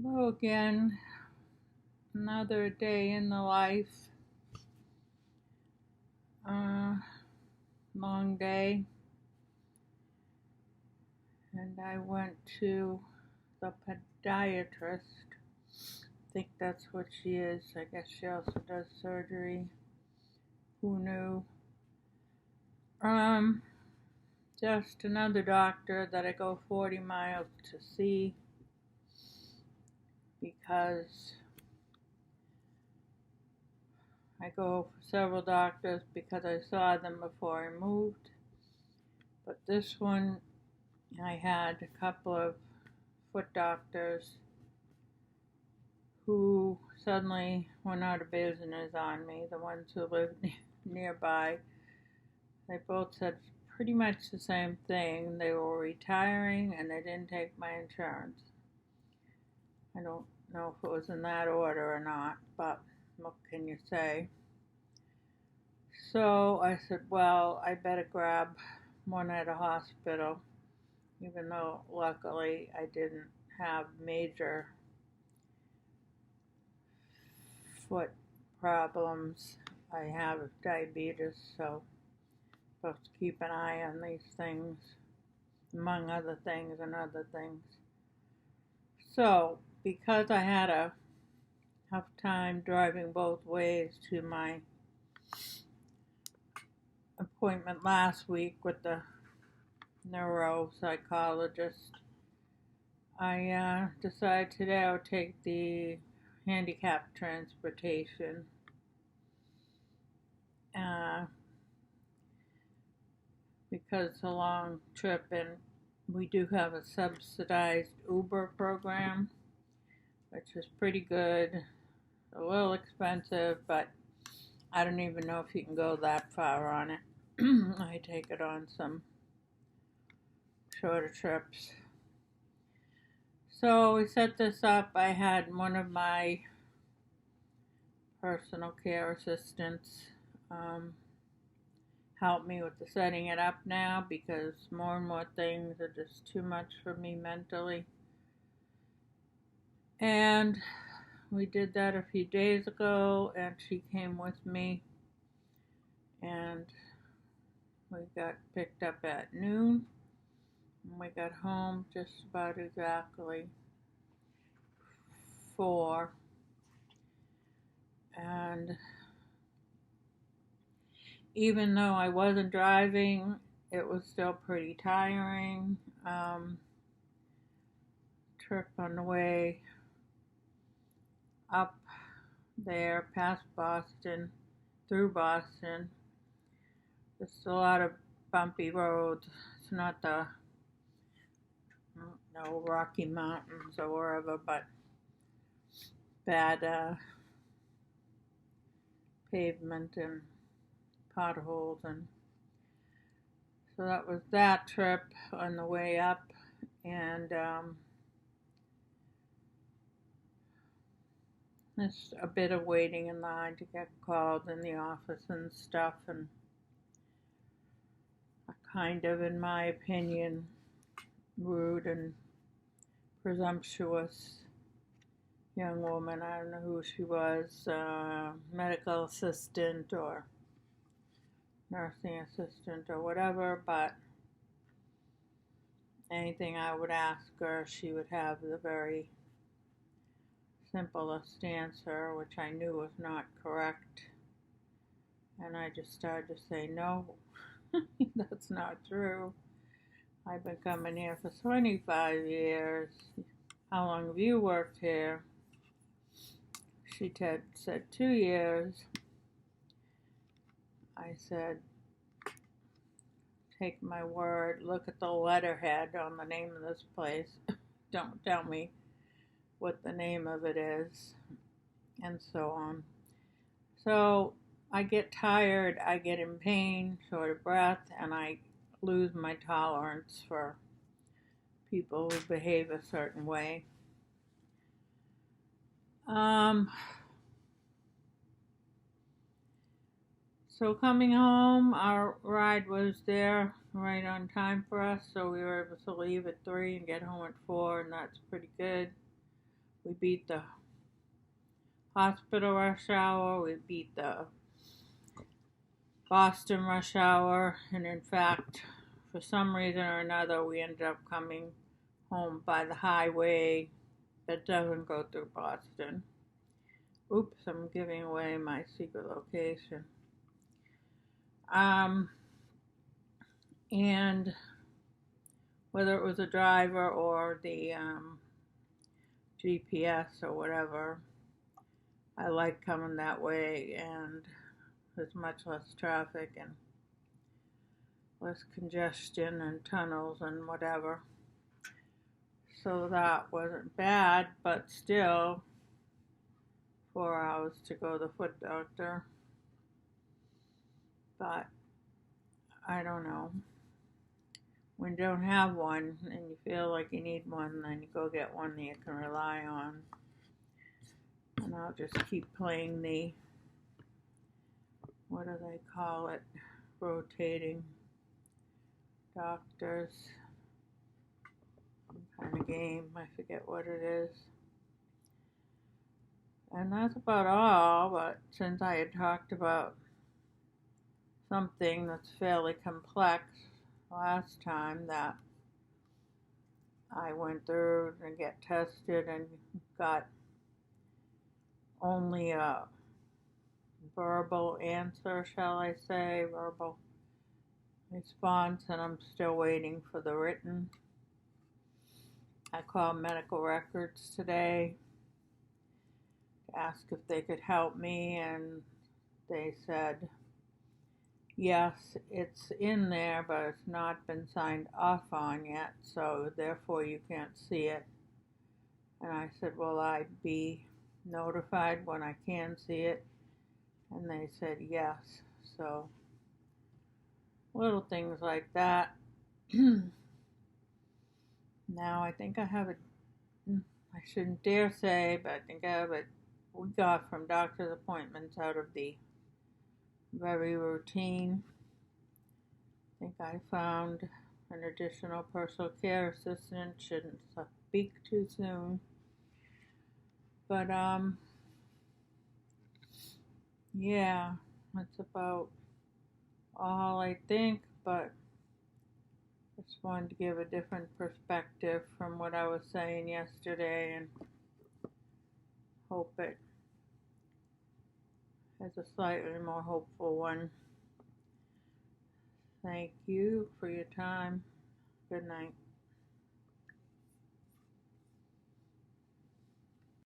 Hello again. Another day in the life. Uh, Long day. And I went to the podiatrist. I think that's what she is. I guess she also does surgery. Who knew? Um, just another doctor that I go 40 miles to see because I go for several doctors because I saw them before I moved. But this one, I had a couple of foot doctors who suddenly went out of business on me, the ones who lived nearby. They both said pretty much the same thing. They were retiring and they didn't take my insurance. I don't know if it was in that order or not, but what can you say? So I said, well, I better grab one at a hospital, even though luckily I didn't have major foot problems. I have diabetes, so I'm supposed to keep an eye on these things, among other things and other things. So, because I had a tough time driving both ways to my appointment last week with the neuropsychologist, I decided today I would take the handicapped transportation. Because it's a long trip and we do have a subsidized Uber program, which is pretty good. A little expensive, but I don't even know if you can go that far on it. I take it on some shorter trips. So we set this up. I had one of my personal care assistants help me with the setting it up now because more and more things are just too much for me mentally. And we did that a few days ago, and she came with me, and we got picked up at noon, and we got home just about exactly 4. And even though I wasn't driving, it was still pretty tiring. Trip on the way up there past Boston, through Boston. Just a lot of bumpy roads. It's not the Rocky Mountains or wherever, but bad pavement and potholes, and so that was that trip on the way up. And there's a bit of waiting in line to get called in the office and stuff, and a kind of, in my opinion, rude and presumptuous young woman. I don't know who she was, medical assistant or nursing assistant or whatever, but anything I would ask her, she would have the very simplest answer, which I knew was not correct. And I just started to say, no, that's not true. I've been coming here for 25 years. How long have you worked here? She said 2 years. I said, take my word, look at the letterhead on the name of this place. Don't tell me what the name of it is, and so on. So I get tired, I get in pain, short of breath, and I lose my tolerance for people who behave a certain way. So coming home, our ride was there right on time for us, so we were able to leave at 3 and get home at 4, and that's pretty good. We beat the hospital rush hour, we beat the Boston rush hour, and in fact, for some reason or another, we ended up coming home by the highway that doesn't go through Boston. Oops, I'm giving away my secret location. And whether it was a driver or the GPS or whatever, I like coming that way, and there's much less traffic and less congestion and tunnels and whatever. So that wasn't bad, but still 4 hours to go to the foot doctor. But I don't know. When you don't have one and you feel like you need one, then you go get one that you can rely on. And I'll just keep playing the, what do they call it, rotating doctors, some kind of game, I forget what it is. And that's about all, but since I had talked about something that's fairly complex last time, that I went through and get tested and got only a verbal answer, shall I say, verbal response, and I'm still waiting for the written. I called medical records today to ask if they could help me, and they said, yes, it's in there, but it's not been signed off on yet, so therefore you can't see it. And I said, will I be notified when I can see it? And they said yes. So little things like that. Now I think I have I shouldn't dare say, but I think I have a week off from doctor's appointments out of the very routine. I think I found an additional personal care assistant. Shouldn't speak too soon. But yeah, that's about all I think, but just wanted to give a different perspective from what I was saying yesterday, and hope it has a slightly more hopeful one. Thank you for your time. Good night.